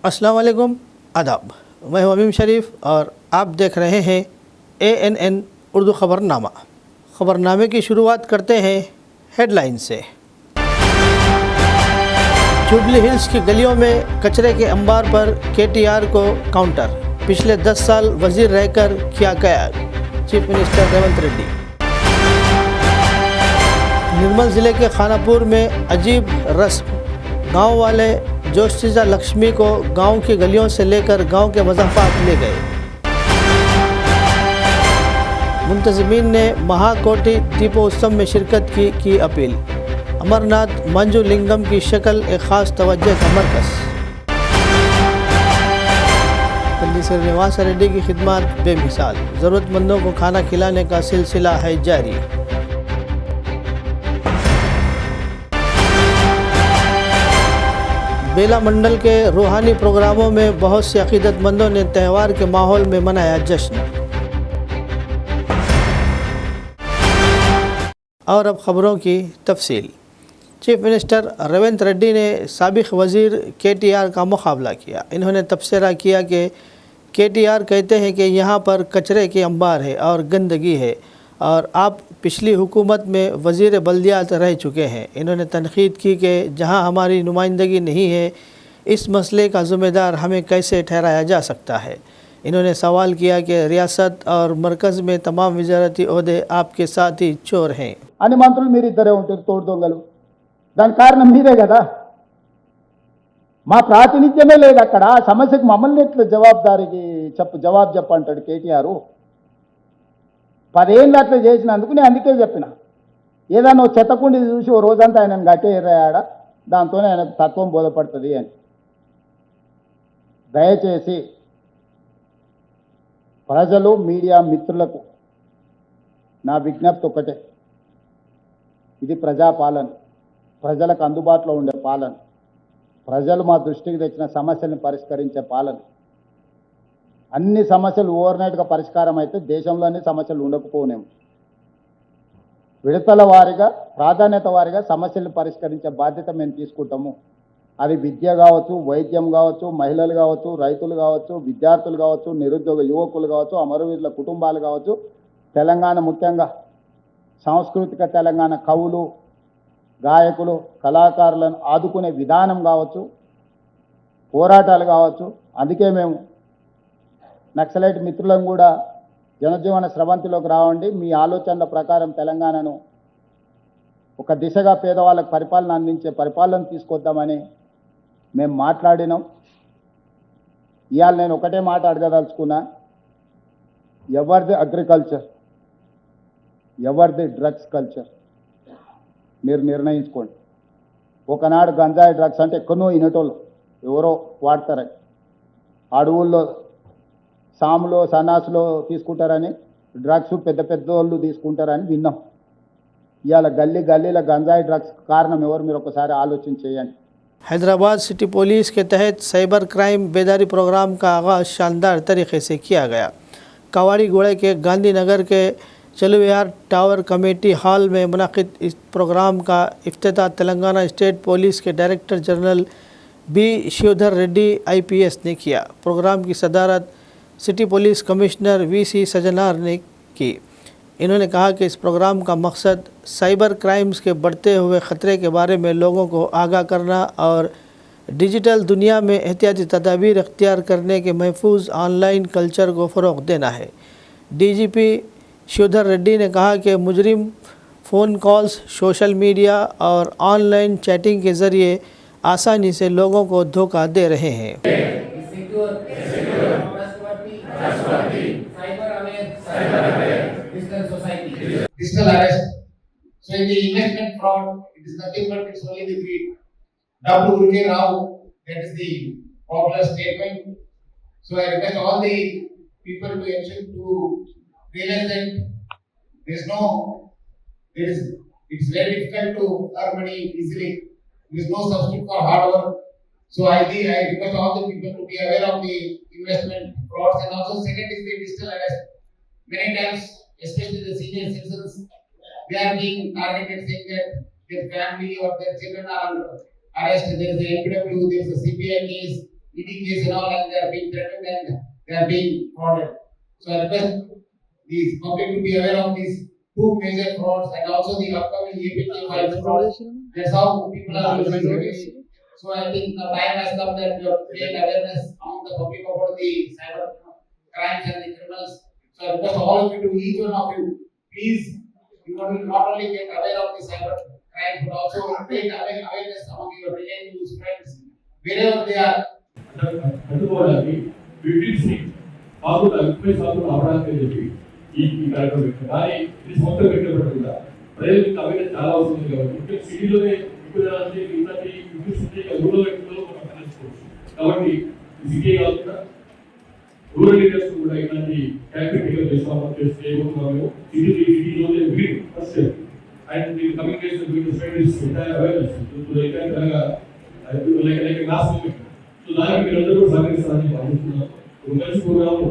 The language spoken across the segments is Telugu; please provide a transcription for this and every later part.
अस्सलाम वालेकुम, आदाब। मैं हूं अमीम शरीफ और आप देख रहे हैं ANN उर्दू ख़बरनामा। ख़बरनामे की शुरुआत करते हैं हेडलाइन से। जुबली हिल्स की गलियों में कचरे के अंबार पर KTR को काउंटर। पिछले 10 साल वजीर रहकर किया कैद, चीफ मिनिस्टर रेवंत रेड्डी। निर्मल ज़िले के खानापुर में अजीब रस्म, गांव वाले जोशीजा लक्ष्मी को गांव की गलियों से लेकर गांव के मज़ाफ़ात ले गए। मुंतज़मीन ने महाकोटि दीपोत्सव में शिरकत की अपील। अमरनाथ मंजुलिंगम की शक्ल एक ख़ास तवज्जो का मरकज़। पंडित श्रीनिवास रेड्डी की खिदमत बेमिसाल, ज़रूरतमंदों को खाना खिलाने का सिलसिला है जारी। बेला मंडल के रूहानी प्रोग्रामों में बहुत से अक़ीदतमंदों ने त्यौहार के माहौल में मनाया जश्न। और अब ख़बरों की तफसील। चीफ मिनिस्टर रेवंत रेड्डी ने साबिक़ वज़ीर KTR का मुकाबला किया। इन्होंने तबसरा किया कि KTR कहते हैं कि यहाँ पर कचरे के अंबार है और गंदगी है और आप पिछली हुकूमत में वज़ीर बल्दियात रह चुके हैं। इन्होंने तनक़ीद की कि जहाँ हमारी नुमाइंदगी नहीं है, इस मसले का ज़िम्मेदार हमें कैसे ठहराया जा सकता है। इन्होंने सवाल किया कि रियासत और मरकज़ में तमाम वज़ारती ओहदे आपके साथी चोर हैं। అని మంత్రులు మీరు ఇద్దరే ఉంటారు తోడు దొంగలు. దానికి కారణం మీరే కదా. మా ప్రాతినిధ్యమే లేదు అక్కడ. ఆ సమస్యకు మమ్మల్ని ఎట్లా జవాబు చెప్పంటాడు KTR. 10 ఏళ్ళు అట్లా చేసినందుకు నేను అందుకే చెప్పిన, ఏదన్నా చెత్తకుండి చూసి ఓ రోజంతా ఆయనను గట్టేరాడ, దాంతోనే ఆయనకు తత్వం బోధపడుతుంది అని. దయచేసి ప్రజలు మీడియా మిత్రులకు నా విజ్ఞప్తి ఒకటే, ఇది ప్రజాపాలన, ప్రజలకు అందుబాటులో ఉండే పాలన, ప్రజలు మా దృష్టికి తెచ్చిన సమస్యలను పరిష్కరించే పాలన. అన్ని సమస్యలు ఓవర్నైట్గా పరిష్కారం అయితే దేశంలోనే సమస్యలు ఉండకపోనేమో. విడతల వారీగా, ప్రాధాన్యత వారీగా సమస్యలను పరిష్కరించే బాధ్యత మేము తీసుకుంటాము. అది విద్య కావచ్చు, వైద్యం కావచ్చు, మహిళలు కావచ్చు, రైతులు కావచ్చు, విద్యార్థులు కావచ్చు, నిరుద్యోగ యువకులు కావచ్చు, అమరవీరుల కుటుంబాలు కావచ్చు, తెలంగాణ ముఖ్యంగా సాంస్కృతిక తెలంగాణ కవులు, గాయకులు, కళాకారులను ఆదుకునే విధానం కావచ్చు, పోరాటాలు కావచ్చు. అందుకే మేము నక్సలైట్ మిత్రులను కూడా జనజీవన స్రవంతిలోకి రావండి, మీ ఆలోచనల ప్రకారం తెలంగాణను ఒక దిశగా పేదవాళ్ళకు పరిపాలన అందించే పరిపాలన తీసుకొద్దామని మేము మాట్లాడినాం. ఇవాళ నేను ఒకటే మాట అడగదలుచుకున్నా, ఎవరిది అగ్రికల్చర్, ఎవరిది డ్రగ్స్ కల్చర్ మీరు నిర్ణయించుకోండి. ఒకనాడు గంజాయి డ్రగ్స్ అంటే ఎక్కడో ఇనటోళ్ళు ఎవరో వాడతారని, అడవుల్లో సాములో సన్నాసులో తీసుకుంటారని, డ్రగ్స్ పెద్ద పెద్ద వాళ్ళు తీసుకుంటారని విన్నాం. ఇవాళ గల్లీల గంజాయి డ్రగ్స్ కారణం ఎవరు, మీరు ఒకసారి ఆలోచన చేయండి. हैदराबाद सिटी पुलिस के तहत साइबर क्राइम बेदारी प्रोग्राम का आगाज़ शानदार तरीके से किया गया। कवाड़ी गोड़े के गांधीनगर के चलुविहार टावर कमेटी हॉल में मुनक़िद इस प्रोग्राम का इफ्तिताह तेलंगाना स्टेट पुलिस के director general B. Shivdhar Reddy IPS ने किया। प्रोग्राम की सदारत city police commissioner VC Sajjanar ने की। इन्होंने कहा कि इस प्रोग्राम का मकसद साइबर क्राइम्स के बढ़ते हुए ख़तरे के बारे में लोगों को आगाह करना और डिजिटल दुनिया में एहतियाती तदाबीर अख्तियार करने के महफूज ऑनलाइन कल्चर को फ़रोग़ देना है। DGP शिवधर रेड्डी ने कहा कि मुजरिम फ़ोन कॉल्स, सोशल मीडिया और ऑनलाइन चैटिंग के ज़रिए आसानी से लोगों को धोखा दे रहे हैं। Digital arrest. So in the investment fraud, it is nothing but it's only the greed. W.K. Rao, that is the popular statement. So I request all the people to ensure to realize that it's very difficult to earn money easily. There is no substitute for hard work. So I request all the people to be aware of the investment frauds, and also second is the digital arrest. Many times, especially the senior citizens, they are being targeted, saying that their family or their children are under arrest. There is a NPW, there is a CBI case, ED case and all, and they are being threatened and they are being frauded. So I request the public to be aware of these two major frauds and also the upcoming APK frauds. That's how people are losing. So I think the time has come that you have to create awareness among the public about the cyber crimes and the criminals. So I request all of you to, each one of you, please, you want to not only get aware of the cyber crimes, but also create awareness among your relatives, friends, wherever they are. అందుకోవడానికి 15 కాకుండా 30 సార్లు రావడానికి చెప్పి ఈ కార్యక్రమం పెట్టారు. కానీ ఇది సొంతం పెట్టబడుతుందా ప్రజలకు అవేర్నెస్ చాలా అవసరం కాబట్టి ఇక్కడ సిటీలోనే కాబట్టి సిటీ కాకుండా రూరల్ ఏరియాస్ కూడా ఇలాంటి క్యాపిటల్ చేస్తున్నాము సిటీలోనే first and communication like mass movement. So దానికి మీరందరూ కూడా సహకరిస్తారని భావిస్తున్నాను. కలిసి ప్రోగ్రామ్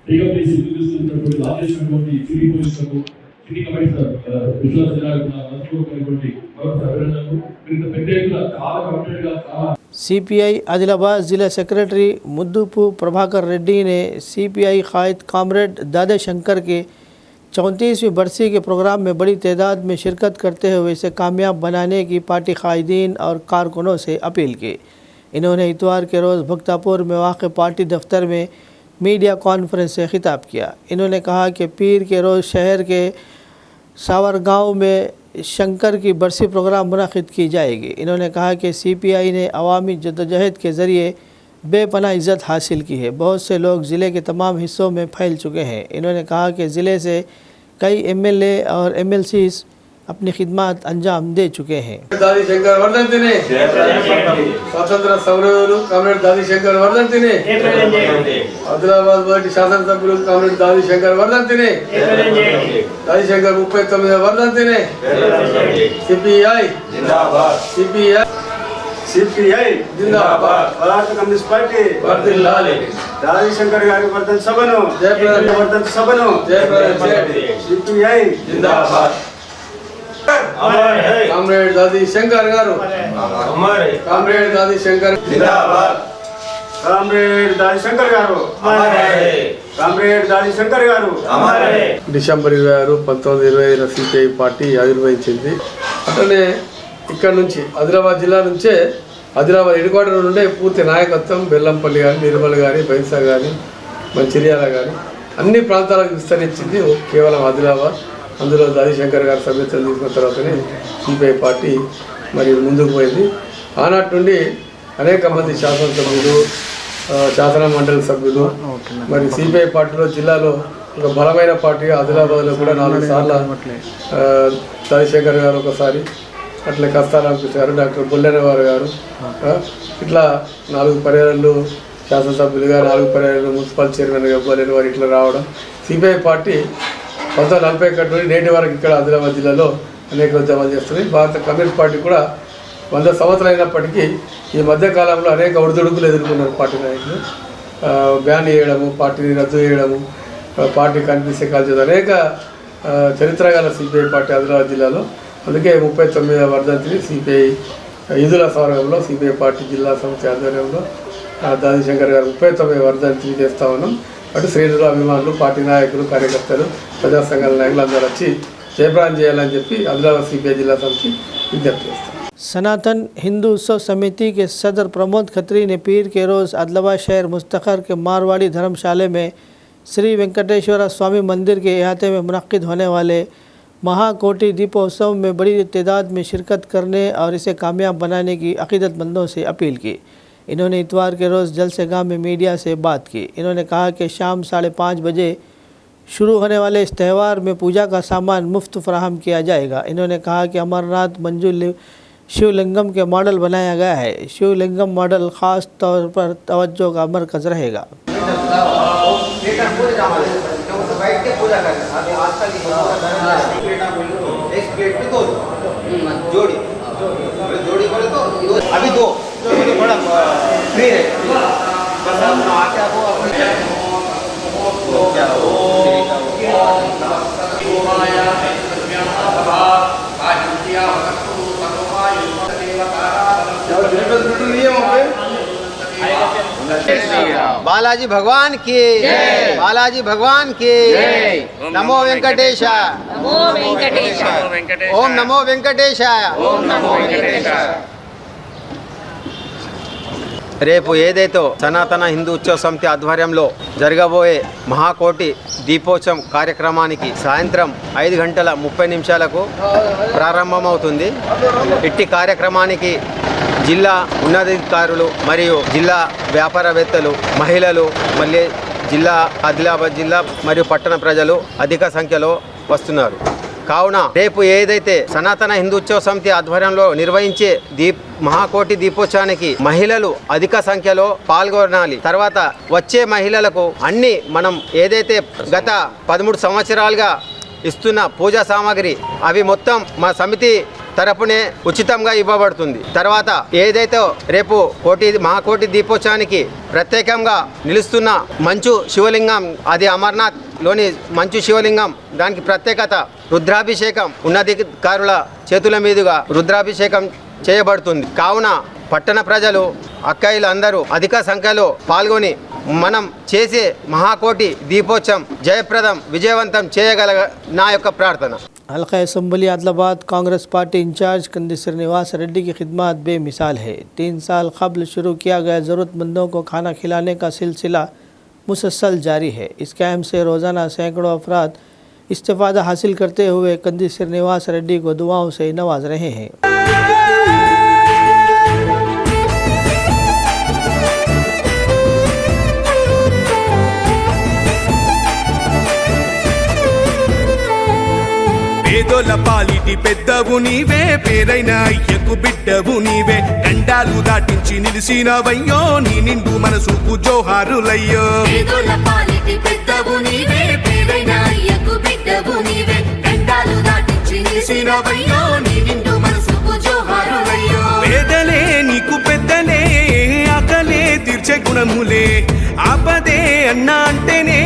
టేకప్ చేసి చూస్తున్నటువంటి లాంచ్ చేసినటువంటి సిటీ పోలీసులకు సిటీ కమిషనర్ విశ్వాస్ జిల్లాటువంటి అభినందనలు. ఇంత పెద్ద ఎత్తున చాలా కమిటెడ్గా చాలా सीपीआई आदिलाबाद ज़िला सेक्रेटरी मुद्दुपु प्रभाकर रेड्डी ने सीपीआई कायद कामरेड दादे शंकर के 34वीं बरसी के प्रोग्राम में बड़ी तादाद में शिरकत करते हुए इसे कामयाब बनाने की पार्टी कायदीन और कारकुनों से अपील की। इन्होंने इतवार के रोज़ भक्तापुर में वाक़ पार्टी दफ्तर में मीडिया कॉन्फ्रेंस से खिताब किया। इन्होंने कहा कि पीर के रोज़ शहर के सावर गाँव में शंकर की बरसी प्रोग्राम मुनक़िद की जाएगी। इन्होंने कहा कि सीपीआई ने अवामी जद्दोजहद के ज़रिए बेपनाह इज़्ज़त हासिल की है। बहुत से लोग ज़िले के तमाम हिस्सों में फैल चुके हैं। इन्होंने कहा कि ज़िले से कई एमएलए और एमएलसीज़ अपनी खिदमत अंजाम दे चुके हैं। दादी शंकर वर्धंतिने स्वातंत्र्य समरयोधुलु कामरेड दादी शंकर वर्धंतिने आदिलाबाद మొదటి శాసనసభ్యులు కామరేడ్ దాది శంకర్ వర్ధంతినే దాది శంకర్ 39వ వర్ధంతినే సిపిఐ జిందాబాద్ సిపిఐ జిందాబాద్ భారత కమ్యూనిస్ట్ పార్టీ వర్ధిల్లాలి దాది శంకర్ గారి వర్ధంతి సభను జయప్రదం వర్ధంతి సభను జయప్రదం సిపిఐ జిందాబాద్ కామ్రేడ్ దాది శంకర్ గారు కామ్రేడ్ దాది శంకర్ జిందాబాద్ కామ్రేడ్ దాది శంకర్ గారు కామ్రేడ్ దాది శంకర్ గారు డిసెంబర్ 26, 1925 సిపిఐ పార్టీ ఆవిర్భవించింది. అట్లనే ఇక్కడ నుంచి ఆదిలాబాద్ జిల్లా నుంచే ఆదిలాబాద్ హెడ్ క్వార్టర్ నుండే పూర్తి నాయకత్వం బెల్లంపల్లి కానీ నిర్మల్ కానీ బైన్సా కానీ మంచిర్యాల కానీ అన్ని ప్రాంతాలకు విస్తరించింది కేవలం ఆదిలాబాద్. అందులో దాది శంకర్ గారు సభ్యత్వం తీసుకున్న తర్వాతనే సిపిఐ పార్టీ మరి ముందుకు పోయింది. ఆనాటి నుండి అనేక మంది శాసనసభ్యులు శాసన మండలి సభ్యులు మరి సిపిఐ పార్టీలో జిల్లాలో ఒక బలమైన పార్టీగా ఆదిలాబాద్లో కూడా 4 సార్లు దాది శంకర్ గారు ఒకసారి, అట్లా కస్తారామకృష్ణ గారు, డాక్టర్ బొల్లెనవారు గారు, ఇట్లా 4 పర్యాయాలు శాసనసభ్యులుగా, 4 పర్యాయాలు మున్సిపల్ చైర్మన్గా బొల్లెనవారు ఇట్లా రావడం. సిపిఐ పార్టీ 1941 నుండి నేటి వరకు ఇక్కడ ఆదిలాబాద్ జిల్లాలో అనేక ఉద్యమాలు చేస్తుంది. భారత కమ్యూనిస్ట్ పార్టీ కూడా 100 సంవత్సరాలు అయినప్పటికీ ఈ మధ్యకాలంలో అనేక ఒడిదుడుకులు ఎదుర్కొన్నారు పార్టీ నాయకులు. బ్యాన్ చేయడము, పార్టీని రద్దు చేయడము, పార్టీ కనిపిస్తే కాల్చేది అనేక చరిత్ర గల సిపిఐ పార్టీ ఆదిలాబాద్ జిల్లాలో. అందుకే 39వ వర్ధంతిని సిపిఐ ఈదుల స్వర్గంలో సిపిఐ పార్టీ జిల్లా సమితి ఆధ్వర్యంలో దాది శంకర్ గారు 39వ వర్ధంతిని చేస్తా ఉన్నాం. అటు శ్రేణులు, అభిమానులు, పార్టీ నాయకులు, కార్యకర్తలు, ప్రజా సంఘాల నాయకులు అందరూ వచ్చి జయప్రదం చేయాలని చెప్పి ఆదిలాబాద్ సిపిఐ జిల్లా సమితి విజ్ఞప్తి చేస్తాం. सनातन हिंदू उत्सव समिति के सदर प्रमोद खत्री ने पीर के रोज़ आदिलाबाद शहर मुस्तखर के मारवाड़ी धर्मशाला में श्री वेंकटेश्वर स्वामी मंदिर के अहाते में मुनक्किद होने वाले महाकोटि दीपोत्सव में बड़ी तादाद में शिरकत करने और इसे कामयाब बनाने की अक़ीदतमंदों से अपील की। इन्होंने इतवार के रोज़ जलसे गाँव में मीडिया से बात की। इन्होंने कहा कि शाम 5:30 बजे शुरू होने वाले इस त्यौहार में पूजा का सामान मुफ्त फराहम किया जाएगा। इन्होंने कहा कि अमरनाथ मंजूर शिवलिंगम के मॉडल बनाया गया है। शिवलिंगम मॉडल ख़ास तौर पर तवज्जो का मरकज़ रहेगा। अभी 2 थोड़ा फ्री है बालाजी भगवान की बालाजी भगवान की नमो वेंकटेश ओम नमो वेंकटेशाय రేపు ఏదైతే సనాతన హిందూ ఉత్సవ సమితి ఆధ్వర్యంలో జరగబోయే మహాకోటి దీపోత్సవం కార్యక్రమానికి సాయంత్రం 5:30 ప్రారంభమవుతుంది. ఇట్టి కార్యక్రమానికి జిల్లా ఉన్నతాధికారులు మరియు జిల్లా వ్యాపారవేత్తలు, మహిళలు, మళ్ళీ జిల్లా ఆదిలాబాద్ జిల్లా మరియు పట్టణ ప్రజలు అధిక సంఖ్యలో వస్తున్నారు. కావున రేపు ఏదైతే సనాతన హిందూ ఉత్సవ సమితి ఆధ్వర్యంలో నిర్వహించే మహాకోటి దీపోత్సవానికి మహిళలు అధిక సంఖ్యలో పాల్గొనాలి. తర్వాత వచ్చే మహిళలకు అన్ని మనం ఏదైతే గత 13 సంవత్సరాలుగా ఇస్తున్న పూజా సామాగ్రి అవి మొత్తం మా సమితి తరపునే ఉచితంగా ఇవ్వబడుతుంది. తర్వాత ఏదైతే రేపు మహాకోటి దీపోత్సవానికి ప్రత్యేకంగా నిలుస్తున్న మంచు శివలింగం, అది అమర్నాథ్లోని మంచు శివలింగం, దానికి ప్రత్యేకత రుద్రాభిషేకం, ఉన్నతాధికారుల చేతుల మీదుగా రుద్రాభిషేకం చేయబడుతుంది. కావున పట్టణ ప్రజలు, అక్కయ్యలు అందరూ అధిక సంఖ్యలో పాల్గొని మనం చేసే మహాకోటి దీపోత్సవం జయప్రదం, విజయవంతం చేయగల నా యొక్క ప్రార్థన. हल्का assembly Adilabad Congress party incharge Kandi Srinivas Reddy की खिदमत बेमिसाल है। 3 साल कबल शुरू किया गया ज़रूरतमंदों को खाना खिलाने का सिलसिला मुसलसल जारी है। इस कैंप से रोज़ाना सैकड़ों अफराद इस्तेफ़ादा हासिल करते हुए कंदी श्रीनिवास रेड्डी को दुआओं से नवाज रहे हैं। పేదోల పాలిటి పెద్దవు నీవే, పేరైన అయ్యకు బిడ్డవు నీవే, గండాలు దాటించి నిలిసినవయ్యో, నీ నిండు మనసుకు జోహారులయ్యో. పేదోల పాలిటి పెద్దవు నీవే, పేరైన అయ్యకు బిడ్డవు నీవే, గండాలు దాటించి నిలిసినవయ్యో, నీ నిండు మనసుకు జోహారులయ్యో. పేదలే నీకు పెద్దలే, ఆకలే తీర్చే గుణములే, ఆపదే అన్నా అంటేనే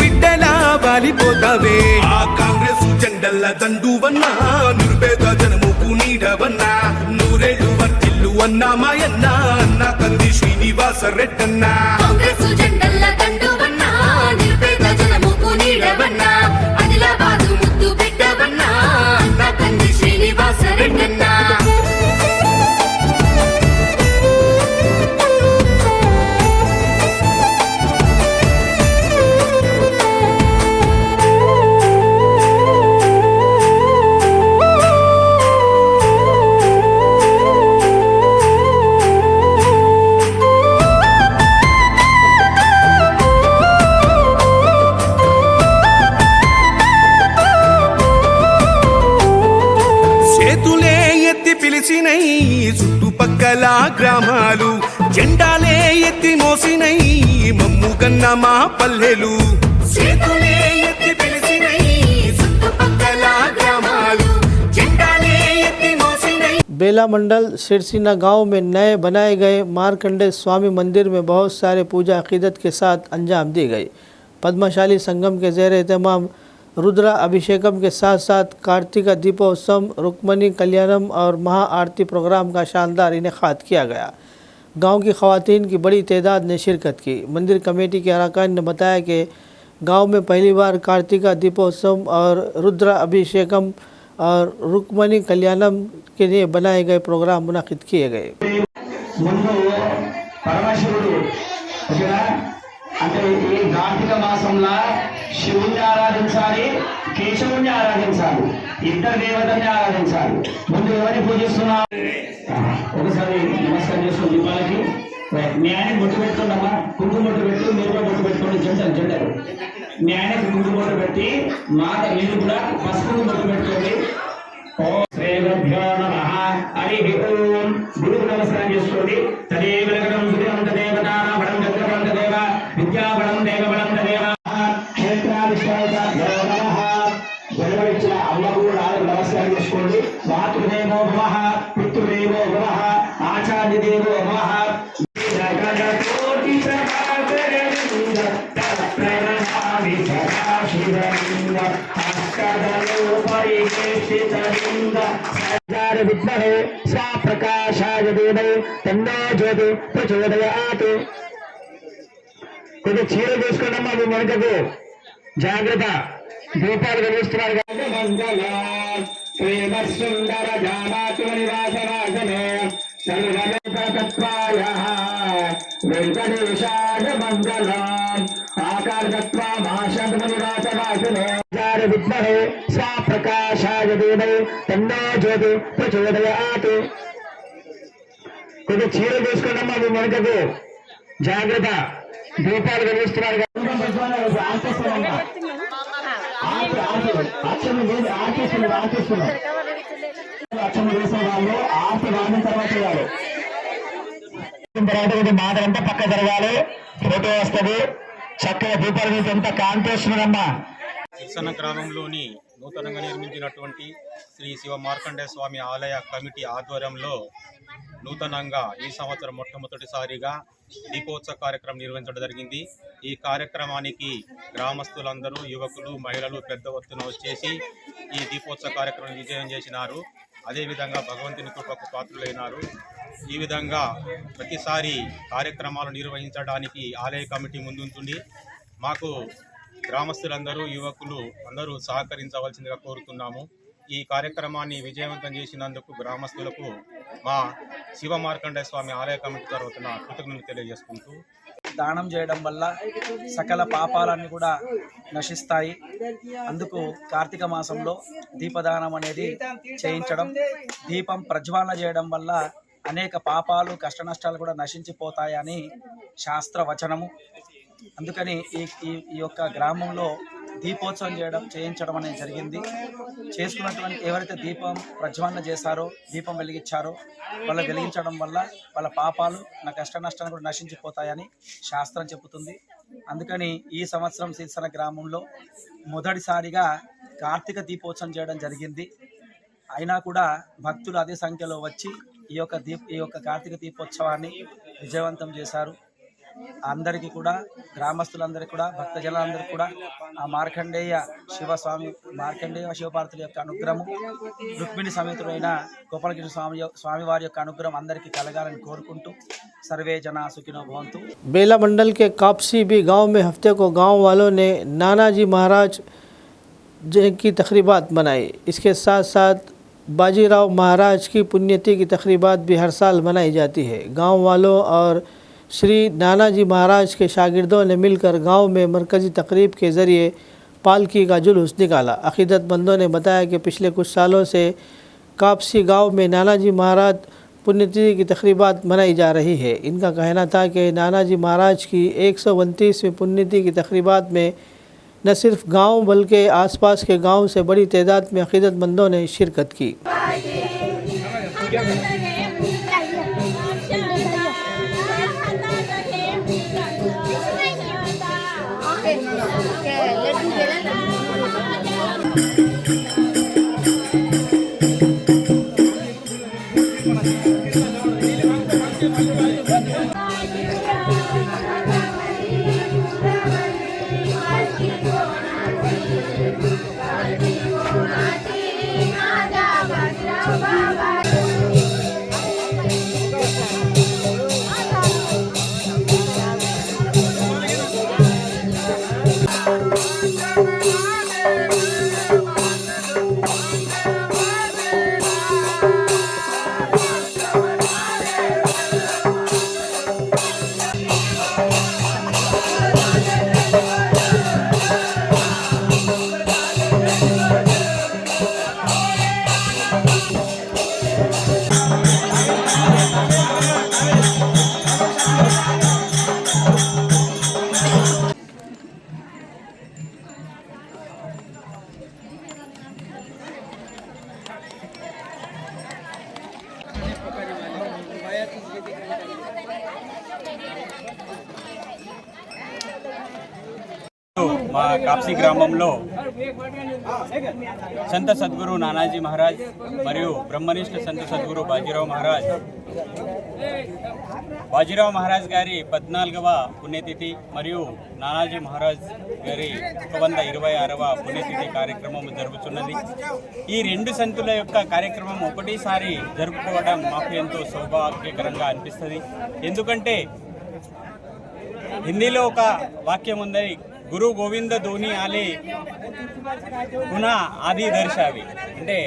బిడ్డలా వాలిపోతావే. ఆ కాంగ్రెస్ జెండల్ల దండువన్నా, నిరుపేద జనముకు నీడవన్నా, నూరేళ్ళు వర్తిల్లు అన్నా మాయన్నా, అన్న కంది శ్రీనివాస రెడ్డన్నా. కాంగ్రెస్ జెండల్ల దండువన్నా, నిరుపేద జనముకు నీడవన్నా, ఆదిలాబాదు ముద్దు బిడ్డవన్నా, అన్న కంది శ్రీనివాస రెడ్డన్నా. పిలిచినై చుట్టుపక్కల గ్రామాలు, జెండాలే ఎత్తి మోసినై మమ్ము కన్న మా పల్లెలు. చేతులే ఎత్తి పిలిచినై చుట్టుపక్కల గ్రామాలు, జెండాలే ఎత్తి మోసినై. बेला मंडल सिरसिना गांव में नए बनाए गए मार्कंडेय स्वामी मंदिर में बहुत सारे पूजा अकीदत के साथ अंजाम दी गई। पद्मशाली संगम के ज़ेर एहतमाम रुद्रा अभिषेकम के साथ साथ कार्तिका दीपोत्सव, रुक्मणी कल्याणम और महा आरती प्रोग्राम का शानदार इनेकाद किया गया। गांव की ख़वातीन की बड़ी तादाद ने शिरकत की। मंदिर कमेटी के अरकान ने बताया कि गांव में पहली बार कार्तिका दीपोत्सव और रुद्रा अभिषेकम और रुक्मणी कल्याणम के लिए बनाए गए प्रोग्राम मुनाकिद किए गए। ముందు పరమశివుడు అంటే ఈ కార్తీక మాసంలో శివుణ్ణి ఆరాధించాలి, కేశవుణ్ణి ఆరాధించాలి, ఇద్దరు దేవతల్ని ఆరాధించాలి. ముందు ఎవరిని పూజిస్తున్నాం? ఒకసారి నమస్కారం చేసుకుని దీపాలకి మీ ఆయన బొట్టు పెట్టుకోండమ్మా, కుంకుమ బొట్టు పెట్టి మీరు కూడా బొట్టు పెట్టుకోండి. జంటలు మీ ఆయనకు కుంకుమ బొట్టు పెట్టి మాత మీరు కూడా పసుపు బొట్టు పెట్టుకోండి. శ్రీ గురుభ్యో నమః. హరి ఓం. గురువు నమస్కారం చేసుకోండి. తదేవ లగ్నం సుదినం తదేవతా బలం చక్రబలం తదేవ విద్యాబలం దేవబలం తదేవ. క్షేత్రాధిష్టాయ నమః. జన్మనిచ్చిన అమ్మకు నాలుగు నమస్కారం చేసుకోండి. మాతృదేవో భవః, పితృదేవో భవః, ఆచార్యదేవో భవః. विद्महे स्वाप्रकाशाय धीमहि तन्नो ज्योतिः प्रचोदयात्। కొద్దిగా చీర చూసుకున్నమ్మా మీ వెనుకకు జాగ్రత్త దీపాలు వెలిగిస్తున్నారు ప్రేమ సుందర జామాతు నివాసనాశనే సర్వతత్వాయ వెంకటేశాయ మంగళం ఆకారతత్వా మహాశాంత నివాసనాశనే విద్మహే స్వప్రకాశాయ ధీమహి తన్నో జ్యోతి ప్రచోదయాత్ కొద్దిగా చీర చూసుకున్నమ్మా మీ వెనుకకు జాగ్రత్త దీపాలు వెలిగిస్తున్నారు మాటలంతా పక్క జరగాలి ఫోటో వస్తుంది చక్కగా దీపాలు మీకు ఎంత కాంతి వస్తుందమ్మా. సిర్సన గ్రామంలోని నూతనంగా నిర్మించినటువంటి శ్రీ శివ మార్కండేయ స్వామి ఆలయ కమిటీ ఆధ్వర్యంలో నూతనంగా ఈ సంవత్సరం మొట్టమొదటిసారిగా దీపోత్సవ కార్యక్రమం నిర్వహించడం జరిగింది. ఈ కార్యక్రమానికి గ్రామస్తులందరూ యువకులు మహిళలు పెద్ద ఎత్తున వచ్చేసి ఈ దీపోత్సవ కార్యక్రమం విజయం చేసినారు. అదేవిధంగా భగవంతుని కృపకు పాత్రులైనారు. ఈ విధంగా ప్రతిసారి కార్యక్రమాలు నిర్వహించడానికి ఆలయ కమిటీ ముందుంటుంది. మాకు గ్రామస్తులందరూ యువకులు అందరూ సహకరించవలసిందిగా కోరుతున్నాము. ఈ కార్యక్రమాన్ని విజయవంతం చేసినందుకు గ్రామస్తులకు మా శివ మార్కండేయ స్వామి ఆలయ కమిటీ తరఫున కృతజ్ఞతలు తెలియజేసుకుంటూ, దానం చేయడం వల్ల సకల పాపాలన్నీ కూడా నశిస్తాయి. అందుకు కార్తీక మాసంలో దీపదానం అనేది చేయించడం, దీపం ప్రజ్వాలన చేయడం వల్ల అనేక పాపాలు కష్ట నష్టాలు కూడా నశించిపోతాయని శాస్త్రవచనము. అందుకని ఈ యొక్క గ్రామంలో దీపోత్సవం చేయించడం అనేది జరిగింది. చేసుకున్నటువంటి ఎవరైతే దీపం ప్రజ్వాలన చేశారో, దీపం వెలిగించారో, వాళ్ళు వెలిగించడం వల్ల వాళ్ళ పాపాలు కష్ట నష్టాలు కూడా నశించిపోతాయని శాస్త్రం చెబుతుంది. అందుకని ఈ సంవత్సరం సిరిసిల్ల గ్రామంలో మొదటిసారిగా కార్తీక దీపోత్సవం చేయడం జరిగింది. అయినా కూడా భక్తులు అదే సంఖ్యలో వచ్చి ఈ యొక్క కార్తీక దీపోత్సవాన్ని విజయవంతం చేశారు. అందరికీ కూడా, గ్రామస్తులందరికీ కూడా, భక్తజనులందరికీ కూడా ఆ మార్కండేయ శివపార్వతుల యొక్క అనుగ్రహము, రుక్మిణి సమేతుడైన గోపాలకృష్ణ స్వామివారి యొక్క అనుగ్రహం అందరికీ కలగాలని కోరుకుంటూ सर्वे जना सुखिनो भवन्तु। बेला मंडल के कापसी भी गांव में हफ्ते को गांव वालों ने नानाजी महाराज की तकरीबात मनाई। इसके साथ साथ बाजीराव महाराज की पुण्यतिथि की तकरीबात भी हर साल मनाई जाती है। गांव वालों और श्री नानाजी महाराज के शागिर्दों ने मिलकर गांव में मरकज़ी तकरीब के ज़रिए पालकी का जुलूस निकाला। अक़ीदतमंदों ने बताया कि पिछले कुछ सालों से कापसी गांव में नानाजी महाराज पुण्यतिथि की तकरीबात मनाई जा रही है। इनका कहना था कि नानाजी महाराज की 129वीं पुण्यतिथि की तकरीबात में न सिर्फ गांव बल्कि आसपास के गांव से बड़ी तादाद में अक़ीदतमंदों ने शिरकत की। మా కాప్సీ గ్రామంలో సంత సద్గురు నానాజీ మహారాజ్ మరియు బ్రహ్మనిష్ఠ సంత సద్గురు బాజీరావు మహారాజ్ గారి 14వ పుణ్యతిథి మరియు నానాజీ మహారాజ్ గారి 126వ పుణ్యతిథి కార్యక్రమం జరుగుతున్నది. ఈ రెండు సంతుల యొక్క కార్యక్రమం ఒకటేసారి జరుపుకోవడం మాకు ఎంతో సౌభాగ్యకరంగా అనిపిస్తుంది. ఎందుకంటే హిందీలో ఒక వాక్యం ఉంది, గురు గోవింద ధోని ఆలే పునః ఆది దర్శావి. అంటే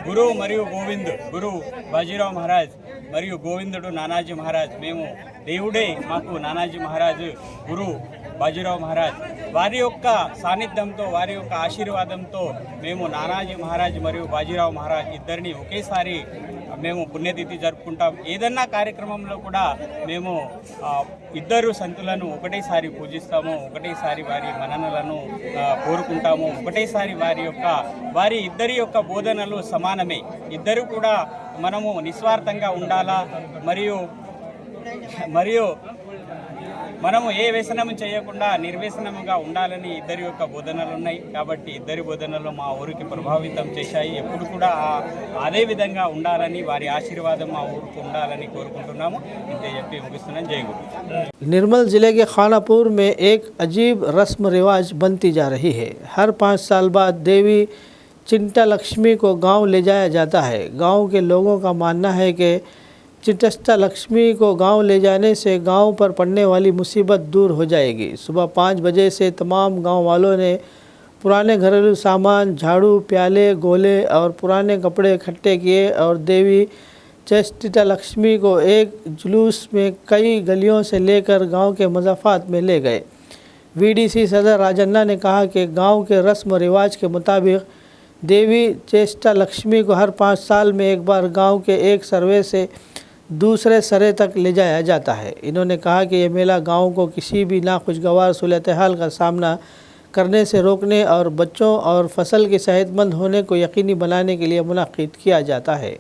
గురువు మరియు గోవింద్, గురువు బాజీరావు మహారాజ్ మరియు గోవిందుడు నానాజీ మహారాజ్. మేము దేవుడే మాకు నానాజీ మహారాజ్, గురువు బాజీరావు మహారాజ్. వారి యొక్క సాన్నిధ్యంతో, వారి యొక్క ఆశీర్వాదంతో మేము నానాజీ మహారాజ్ మరియు బాజీరావు మహారాజ్ ఇద్దరిని ఒకేసారి మేము పుణ్యతిథి జరుపుకుంటాం. ఏదన్నా కార్యక్రమంలో కూడా మేము ఇద్దరు సంతులను ఒకటేసారి పూజిస్తాము, ఒకటేసారి వారి మననలను కోరుకుంటాము, ఒకటేసారి వారి ఇద్దరి యొక్క బోధనలు సమానమే. ఇద్దరు కూడా మనము నిస్వార్థంగా ఉండాలా, మరియు మనము ఏ వ్యసనము చేయకుండా నిర్వ్యసనముగా ఉండాలని ఇద్దరి యొక్క బోధనలు ఉన్నాయి. కాబట్టి ఇద్దరి బోధనలు మా ఊరికి ప్రభావితం చేశాయి. ఎప్పుడు కూడా అదే విధంగా ఉండాలని, వారి ఆశీర్వాదం మా ఊరికి ఉండాలని కోరుకుంటున్నాము. ఇంతే చెప్పి ముగిస్తున్నాను. జై గురు. निर्मल ज़िले के खानापुर में एक अजीब रस्म रिवाज बनती जा रही है। हर 5 साल बाद देवी चिंता लक्ष्मी को गांव ले जाया जाता है। गांव के लोगों का मानना है कि चिंता लक्ष्मी को गांव ले जाने से गांव पर पड़ने वाली मुसीबत दूर हो जाएगी। सुबह 5 बजे से तमाम गांव वालों ने पुराने घरेलू सामान, झाड़ू, प्याले, गोले और पुराने कपड़े इकट्ठे किए और देवी चिंता लक्ष्मी को एक जुलूस में कई गलियों से लेकर गांव के मज़ाफ़ात में ले गए। वीडीसी सदर राजन्ना ने कहा कि गांव के रस्म रिवाज के मुताबिक देवी चिंता लक्ष्मी को हर 5 साल में एक बार गांव के एक सर्वे से दूसरे सरे तक ले जाया जाता है। इन्होंने कहा कि यह मेला गांव को किसी भी नाखुशगवार सूरत हाल का सामना करने से रोकने और बच्चों और फसल के सेहतमंद होने को यकीनी बनाने के लिए मुनक्किद किया जाता है।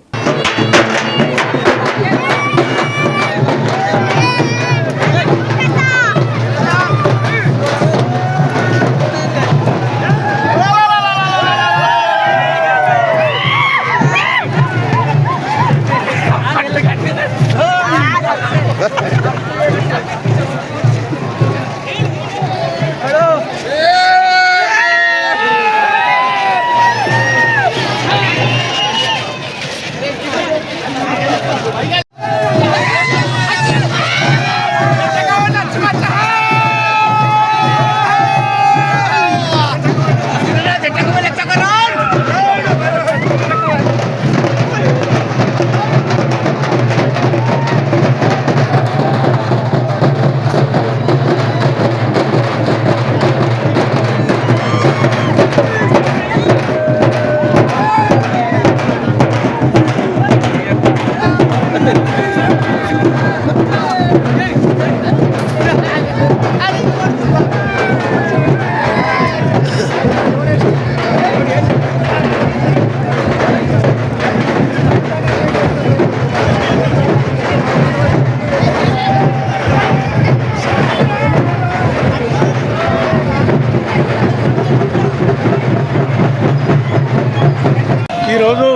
ఈరోజు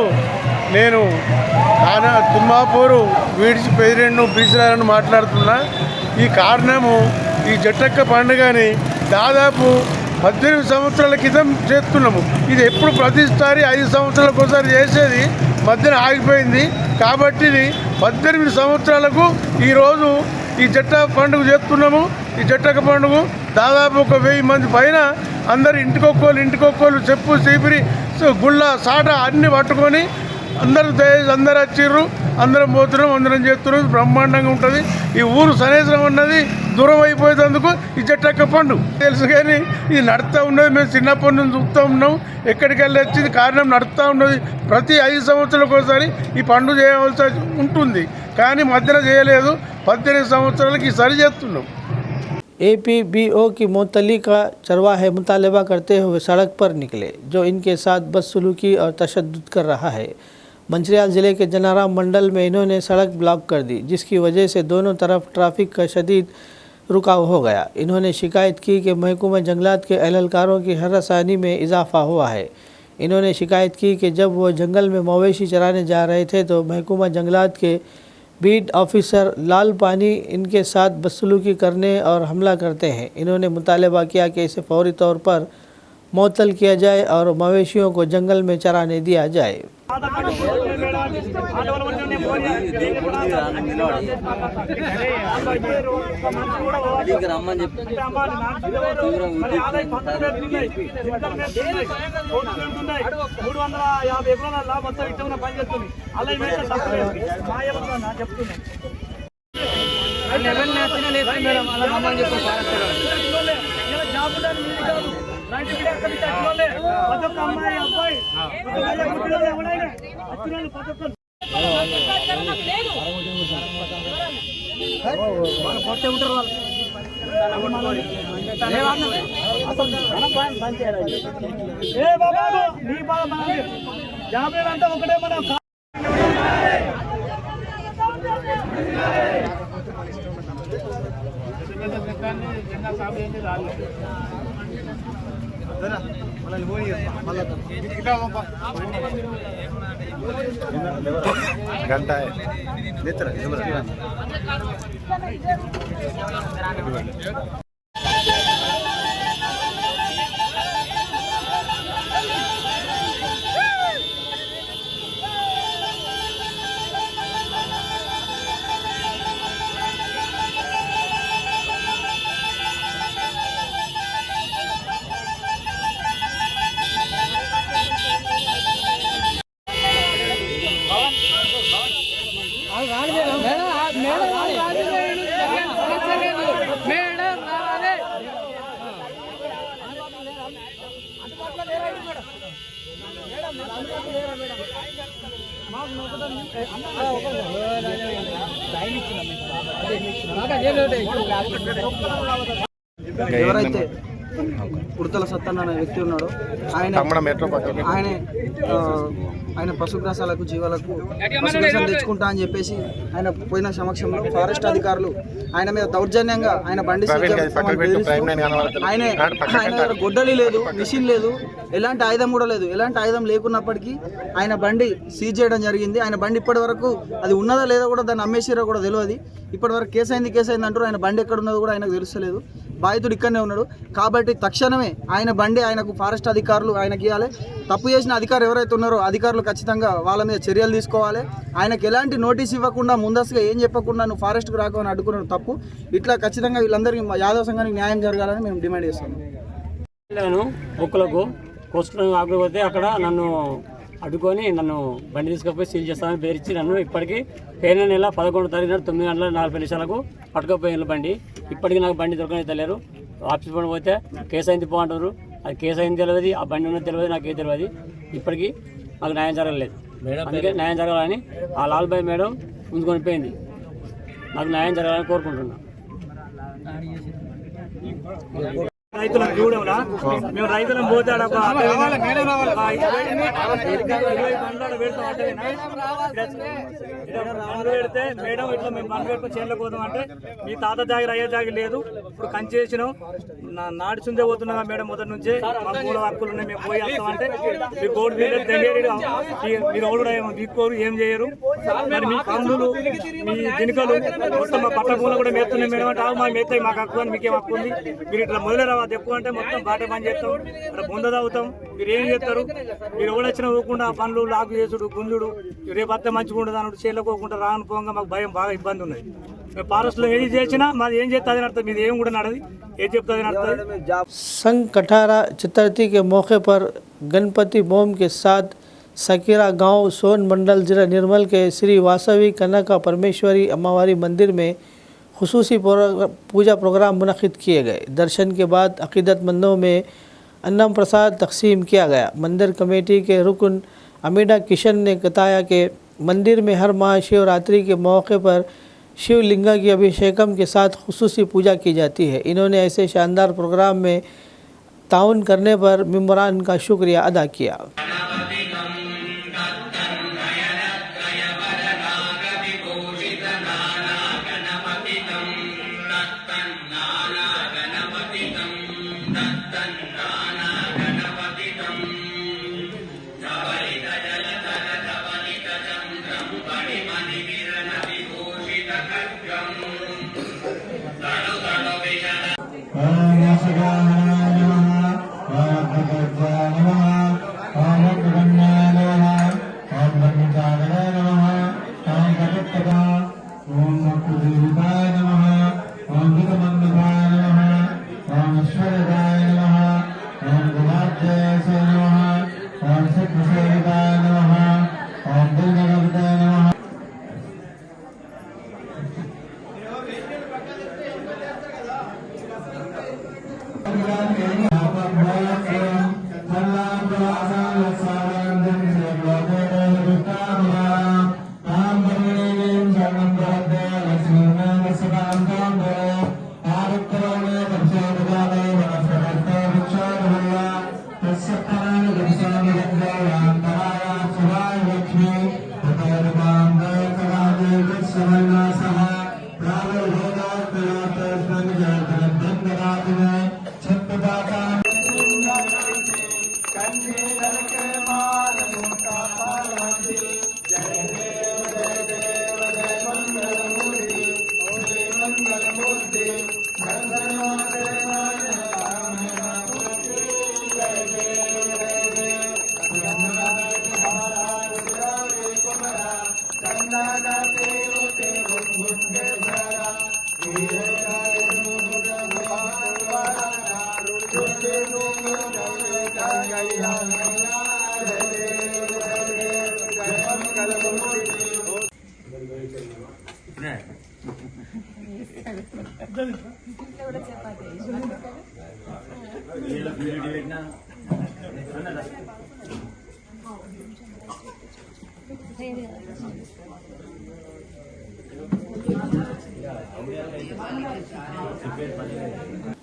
నేను తుమ్మాపూరు వీడిచి ప్రెసిడెంట్ను బీసీలను మాట్లాడుతున్నా. ఈ కారణము ఈ జట్టక్క పండుగని దాదాపు 18 సంవత్సరాల క్రితం చేస్తున్నాము. ఇది ఎప్పుడు ప్రతిసారి 5 సంవత్సరాలకు ఒకసారి చేసేది మధ్యన ఆగిపోయింది. కాబట్టి 18 సంవత్సరాలకు ఈరోజు ఈ జట్ట పండుగ చేస్తున్నాము. ఈ జట్టక్క పండుగ దాదాపు 1000 మంది పైన అందరు ఇంటికొక్కరు చెప్పు చీపిరి గుళ్ళ సాట అన్నీ పట్టుకొని అందరూ వచ్చిర్రు. అందరం పోతున్నాం, అందరం చేస్తున్నాం. బ్రహ్మాండంగా ఉంటుంది. ఈ ఊరు సనేసరం ఉన్నది దూరం అయిపోయేందుకు ఈ జట్టక్క పండుగ తెలుసు. కానీ ఇది నడుస్తూ ఉన్నది. మేము చిన్నప్పటి నుంచి చూస్తూ ఉన్నాం. ఎక్కడికి వెళ్ళి వచ్చింది కారణం నడుస్తూ ఉన్నది. ప్రతి 5 సంవత్సరాలకు ఒకసారి ఈ పండుగ చేయవలసి ఉంటుంది. కానీ మధ్యన చేయలేదు. 18 సంవత్సరాలకి ఈసారి చేస్తున్నాం. APBO की मोतली का चरवाहे मुतालबा करते हुए सड़क पर निकले, जो इनके साथ बदसलूकी और तशद्दुद कर रहा है। मंचिरियाल ज़िले के जनाराम मंडल में इन्होंने सड़क ब्लॉक कर दी, जिसकी वजह से दोनों तरफ ट्रैफिक का शदीद रुकाव हो गया। इन्होंने शिकायत की कि महकमा जंगलात के एहलकारों की हरासानी में इजाफ़ा हुआ है। इन्होंने शिकायत की कि जब वो जंगल में मवेशी चराने जा रहे थे तो महकमा जंगलात के बीट ऑफिसर लाल पानी इनके साथ बदसलूकी करने और हमला करते हैं। इन्होंने मुतालबा किया कि इसे फौरी तौर पर मुअत्तल किया जाए और मवेशियों को जंगल में चराने दिया जाए। घंटा है ఎవరైతే ఉడతల సత్తన్న అనే వ్యక్తి ఉన్నాడో ఆయన పశుగ్రాసాలకు జీవాలకు పశుగ్రాసం తెచ్చుకుంటా అని చెప్పేసి ఆయన పోయిన సమక్షంలో ఫారెస్ట్ అధికారులు ఆయన మీద దౌర్జన్యంగా ఆయన బండి ఆయన దగ్గర గొడ్డలి లేదు, మిషన్ లేదు, ఎలాంటి ఆయుధం కూడా లేదు. ఎలాంటి ఆయుధం లేకున్నప్పటికీ ఆయన బండి సీజ్ చేయడం జరిగింది. ఆయన బండి ఇప్పటి వరకు అది ఉన్నదా లేదా కూడా దాన్ని అమ్మేసిరో కూడా తెలియదు. ఇప్పటి వరకు కేసు అయింది అంటారు. ఆయన బండి ఎక్కడ ఉన్నదో కూడా ఆయనకు తెలుస్తలేదు. బాధితుడు ఇక్కడనే ఉన్నాడు. కాబట్టి తక్షణమే ఆయన బండి ఆయనకు ఫారెస్ట్ అధికారులు ఆయనకి ఇవ్వాలి. తప్పు చేసిన అధికారులు ఎవరైతే ఉన్నారో అధికారులు ఖచ్చితంగా వాళ్ళ మీద చర్యలు తీసుకోవాలి. ఆయనకు ఎలాంటి నోటీస్ ఇవ్వకుండా ముందస్తుగా ఏం చెప్పకుండా నువ్వు ఫారెస్ట్కి రాకపోని అడ్డుకున్న తప్పు. ఇట్లా ఖచ్చితంగా వీళ్ళందరికీ యాదవ్ సంఘానికి న్యాయం జరగాలని మేము డిమాండ్ చేస్తున్నాం. నేను ఒక్కలకు కోసుకుని ఆగిపోతే అక్కడ నన్ను అడ్డుకొని నన్ను బండి తీసుకుపోయి సీల్ చేస్తానని పేరిచ్చి నన్ను ఇప్పటికీ పోయిన నెల 11వ తారీఖున 9:40 పట్టుకుపోయిన బండి. ఇప్పటికీ నాకు బండి దొరకనిద్దలేరు. ఆఫీస్ పని పోతే కేసు అయింది పో అంటారు. అది కేసు అయింది తెలియదు, ఆ బండి ఉన్నది తెలియదు, నాకేం తెలియదు. ఇప్పటికీ నాకు న్యాయం జరగలేదు. అందుకే న్యాయం జరగాలని ఆ లాల్బాయ్ మేడం ముందుకొని పోయింది. నాకు న్యాయం జరగాలని కోరుకుంటున్నాను. రైతులను చూడవునా మేము రైతులను పోతే పెడితే మేడం ఇట్లా మేము బండ్లు పెట్టుకుని చేనులకు పోతాం అంటే మీ తాత జాగిరి అయ్యే జాగి లేదు, ఇప్పుడు కంచేసినాం నాడు చుందే పోతున్నాం మేడం మొదటి నుంచి మా మూల హక్కులు ఉన్నాయి మేము పోయి వస్తాం అంటే మీ బోర్డు మీరు ఓడు దిక్కోరు ఏం చేయరు. మరి మీ పందులు మీ దినికలు మొత్తం మా పట్ట పూల కూడా మేస్తున్నాయి మేడం అంటే మా మేస్తాయి మాకు హక్కు అని మీకేం హక్కు ఉంది. మీరు ఇట్లా మొదలే రావా ఎక్కువ అంటే మొత్తం బాట పని చేస్తాం, అక్కడ బొంద తాగుతాం. మీరు ఏం చేస్తారు? మీరు ఎవరు వచ్చినా పోకుండా పనులు లాగు చేసుడు గుంజుడు రేపు అత్తే మంచిగా ఉండదు అన్నట్టు చేయలేకోకుండా రానుకోగా మాకు భయం బాగా ఇబ్బంది ఉన్నది. మేము ఫారెస్ట్లో ఏది చేసినా మాది ఏం చేస్తుంది అని అర్థం, మీది ఏం కూడా నడది ఏం చెప్తుంది అని అర్థం. संघ कठारा चतुर्थी के मौके पर गणपति मोम के साथ सकीरा गांव सोन मंडल जिला निर्मल के श्री वासवी कनका परमेश्वरी अम्मावारी मंदिर में खुसूसी पूजा प्रोग्राम मुनक़िद किए गए। दर्शन के बाद अक़ीदतमंदों में अन्नम प्रसाद तकसीम किया गया। मंदिर कमेटी के रुकन अमीना किशन ने बताया कि मंदिर में हर माह शिवरात्रि के मौके पर शिवलिंगा की अभिषेकम के साथ खुसूसी पूजा की जाती है। इन्होंने ऐसे शानदार प्रोग्राम में ताउन करने पर मेंबरान का शुक्रिया अदा किया। Om महादेवाय नमः ओम विद्मन्नवाय नमः ओम ईश्वराय नमः ओम गुणाध्याय नमः ओम सिद्धसेविताय नमः ओम दुर्गावताय नमः।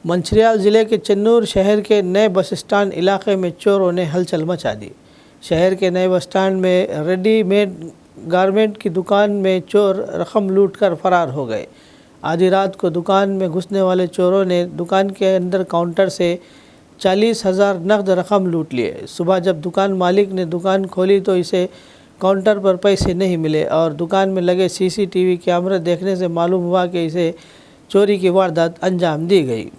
मंचिरियाल ज़िले के चन्नूर शहर के नए बस स्टैंड इलाके में चोरों ने हलचल मचा दी। शहर के नए बस स्टैंड में रेडीमेड गारमेंट की दुकान में चोर रकम लूटकर फरार हो गए। आधी रात को दुकान में घुसने वाले चोरों ने दुकान के अंदर काउंटर से 40,000 नकद रकम लूट लिए। सुबह जब दुकान मालिक ने दुकान खोली तो इसे काउंटर पर पैसे नहीं मिले और दुकान में लगे CCTV कैमरे देखने से मालूम हुआ कि इसे चोरी की वारदात अंजाम दी गई।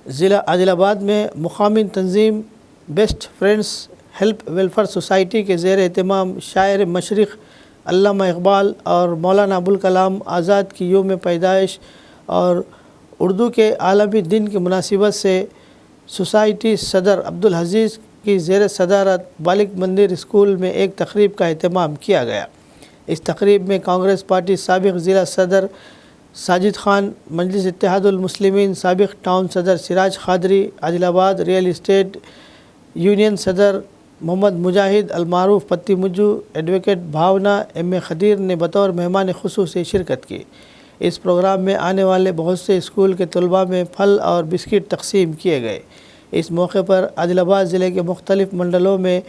ज़िला आदिलाबाद में मुकामी तंजीम best friends help welfare society के ज़ेर एहतमाम शायर मशरिक़ अल्लामा इकबाल और मौलाना अबुल कलाम आज़ाद की यौम पैदाइश और उर्दू के आलमी दिन की मुनासिबत से सोसाइटी सदर अब्दुल हजीज़ की ज़ेर सदारत बालिग मंदिर स्कूल में एक तकरीब का एहतमाम किया गया। इस तकरीब में कांग्रेस पार्टी साबिक़ ज़िला सदर साजिद खान, मजलिस इत्तेहादुल मुस्लिमीन साबिक़ टाउन सदर Siraj Qadri, Adilabad real estate union सदर मोहम्मद मुजाहिद अलमारूफ पत्ती मुज्जू, एडवोकेट भावना M.A. खदीर ने बतौर मेहमान ख़ुसूसी शिरकत की। इस प्रोग्राम में आने वाले बहुत से स्कूल के तलबा में फल और बिस्किट तकसीम किए गए। इस मौके पर आदिलाबाद ज़िले के मुख्तलिफ़ मंडलों में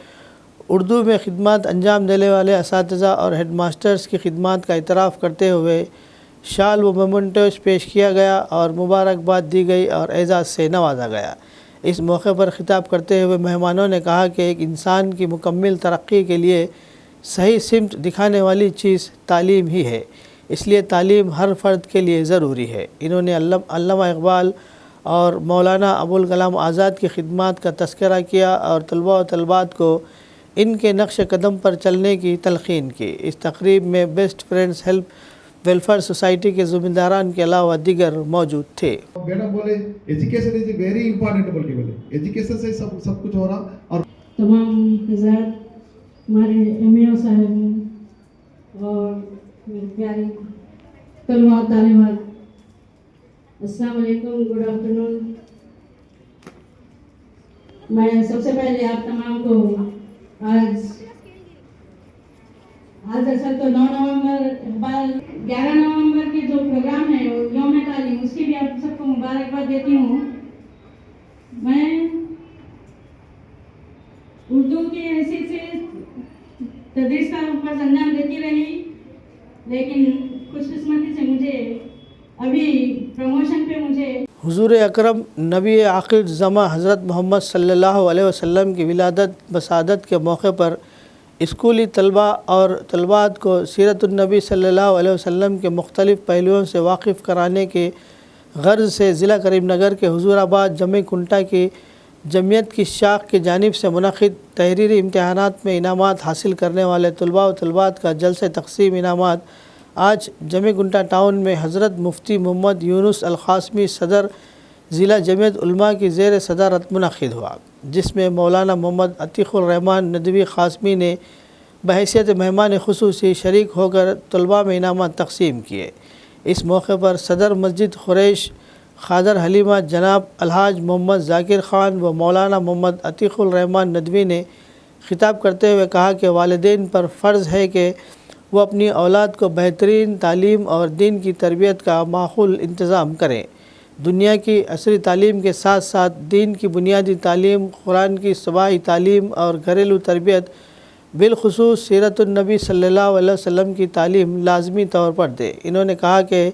उर्दू में खिदमत अंजाम देने वाले असातिज़ा और हेड मास्टर्स की खिदमत का इतराफ़ करते हुए शाल व मोमेंटोस पेश किया गया और मुबारकबाद दी गई और एजाज़ से नवाजा गया। इस मौके पर ख़िताब करते हुए मेहमानों ने कहा कि एक इंसान की मुकम्मल तरक्की के लिए सही सिमत दिखाने वाली चीज़ तालीम ही है, इसलिए तालीम हर फ़र्द के लिए ज़रूरी है। इन्होंने अल्लामा इकबाल और मौलाना अबुल कलाम आज़ाद की खिदमत का तज़किरा किया और तलबा व तलबात को इनके नक्श कदम पर चलने की तलक़ीन की। इस तकरीब में best friends help welfare society के ज़िम्मेदारान के अलावा दीगर मौजूद थे। मैडम बोले एजुकेशन इज वेरी इंपॉर्टेंट बोल के बोले एजुकेशन से सब कुछ हो रहा। और तमाम हज़रात हमारे MAO साहब और मेरे प्यारे तलवा तालिबात, अस्सलाम वालेकुम, गुड आफ्टरनून। मैं सबसे पहले आप तमाम को आज असल तो 9 नवंबर 11 नवंबर के जो प्रोग्राम है यौम तालीम, उसकी भी आप सबको मुबारकबाद देती हूँ। मैं उर्दू की हैसियत से तदरीस का फर्ज अंजाम देती रही, लेकिन खुशकिस्मती से मुझे अभी प्रमोशन पे मुझे हुजूर अकरम नबी आखिर ज़मा हज़रत मोहम्मद सल्लल्लाहु अलैहि वसल्लम की विलादत बसादत के मौके पर स्कूली तलबा और तलबात को सीरतुन्नबी सल्लल्लाहु अलैहि वसल्लम के मुख्तलिफ़ पहलुओं से वाकिफ़ कराने के गर्ज़ से ज़िला करीमनगर के हुजूराबाद जमे कुंटा की जमीयत की शाख की जानिब से मुनक़िद तहरीरी इम्तहानात में इनामात हासिल करने वाले तलबा व तलबात का जलसे तक़सीम इनामात आज जमे कुंटा टाउन में हज़रत मुफ्ती मोहम्मद यूनुस अल क़ासमी सदर ज़िला जमीयत उलमा की ज़ेर सदारत मुनक़िद हुआ, जिसमें मौलाना मोहम्मद अतीक़ुर रहमान नदवी क़ासमी ने बहैसियत मेहमान ख़ुसूसी शरीक होकर तलबा में इनामात तक़सीम किए। इस मौके पर सदर मस्जिद ख़ुरैश खादर हलीमा जनाब अलहाज मोहम्मद ज़ाकिर ख़ान व मौलाना मोहम्मद अतीक़ुर रहमान नदवी ने ख़िताब करते हुए कहा कि वालिदैन पर फ़र्ज़ है कि वो अपनी औलाद को बेहतरीन तालीम और दीन की तरबियत का माहौल इंतज़ाम करें। दुनिया की असरी तालीम के साथ साथ दीन की बुनियादी तालीम, कुरान की सबाही तालीम और घरेलू तरबियत बिलखुसूस सीरतुन्नबी सल्लल्लाहु अलैहि वसल्लम की तालीम लाजमी तौर पर दे। इन्होंने कहा कि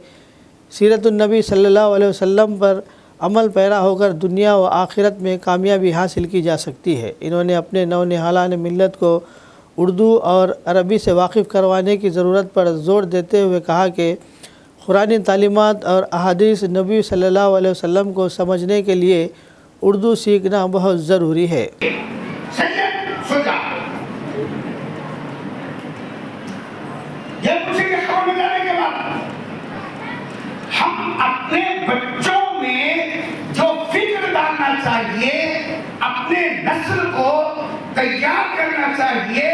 सीरतुन्नबी सल्लल्लाहु अलैहि वसल्लम पर अमल पैरा होकर दुनिया व आखिरत में कामयाबी हासिल की जा सकती है। इन्होंने अपने नौनिहालान मिल्लत को उर्दू और अरबी से वाकिफ़ करवाने की ज़रूरत पर ज़ोर देते हुए कहा कि कुरानी तालीमात और अहादीस नबी सल्लल्लाहु अलैहि वसल्लम को समझने के लिए उर्दू सीखना बहुत ज़रूरी है। हम अपने बच्चों में जो फिक्र डालना चाहिए, अपने नस्ल को तैयार करना चाहिए,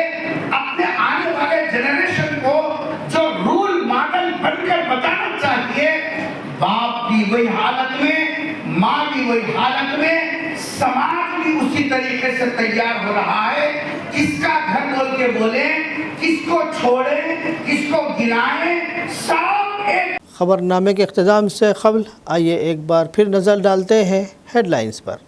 अपने आने वाले जनरेशन को जो रूल मॉडल बनकर बताना चाहिए, बाप भी वही हालत में, माँ भी वही हालत में, समाज भी उसी तरीके से तैयार हो रहा है। किसका घर बोल के बोले, किसको छोड़े, किसको गिराए, सब एक ख़बरनामे के इख्तिताम से क़ब्ल आइए एक बार फिर नज़र डालते हैं हेडलाइंस पर।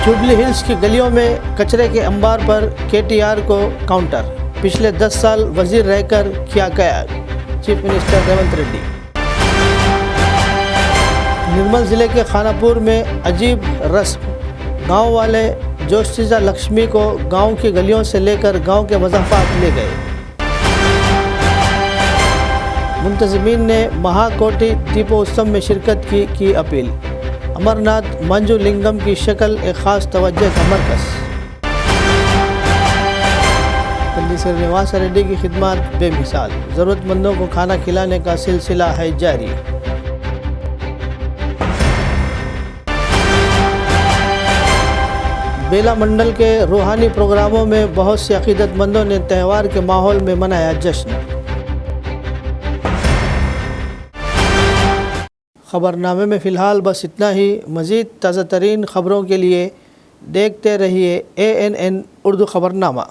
जुबली हिल्स की गलियों में कचरे के अंबार पर KTR को काउंटर, पिछले 10 साल वज़ीर रहकर किया गया, चीफ मिनिस्टर रेवंत रेड्डी। निर्मल ज़िले के खानापुर में अजीब रस्म, गांव वाले जोशीजा लक्ष्मी को गांव की गलियों से लेकर गांव के मज़ाफ़ात ले गए। मुंतज़मीन ने महाकोटि दीपोत्सव में शिरकत की अपील। अमरनाथ मंजुलिंगम की शक्ल एक ख़ास तवज्जो का मरकज़। पंडित श्रीनिवास रेड्डी की खिदमत बेमिसाल, ज़रूरतमंदों को खाना खिलाने का सिलसिला है जारी। बेला मंडल के रूहानी प्रोग्रामों में बहुत से अक़ीदतमंदों ने त्यौहार के माहौल में मनाया जश्न। ख़बरनामे में फ़िलहाल बस इतना ही। मज़ीद ताज़ा तरीन ख़बरों के लिए देखते रहिए ANN उर्दू ख़बरनामा।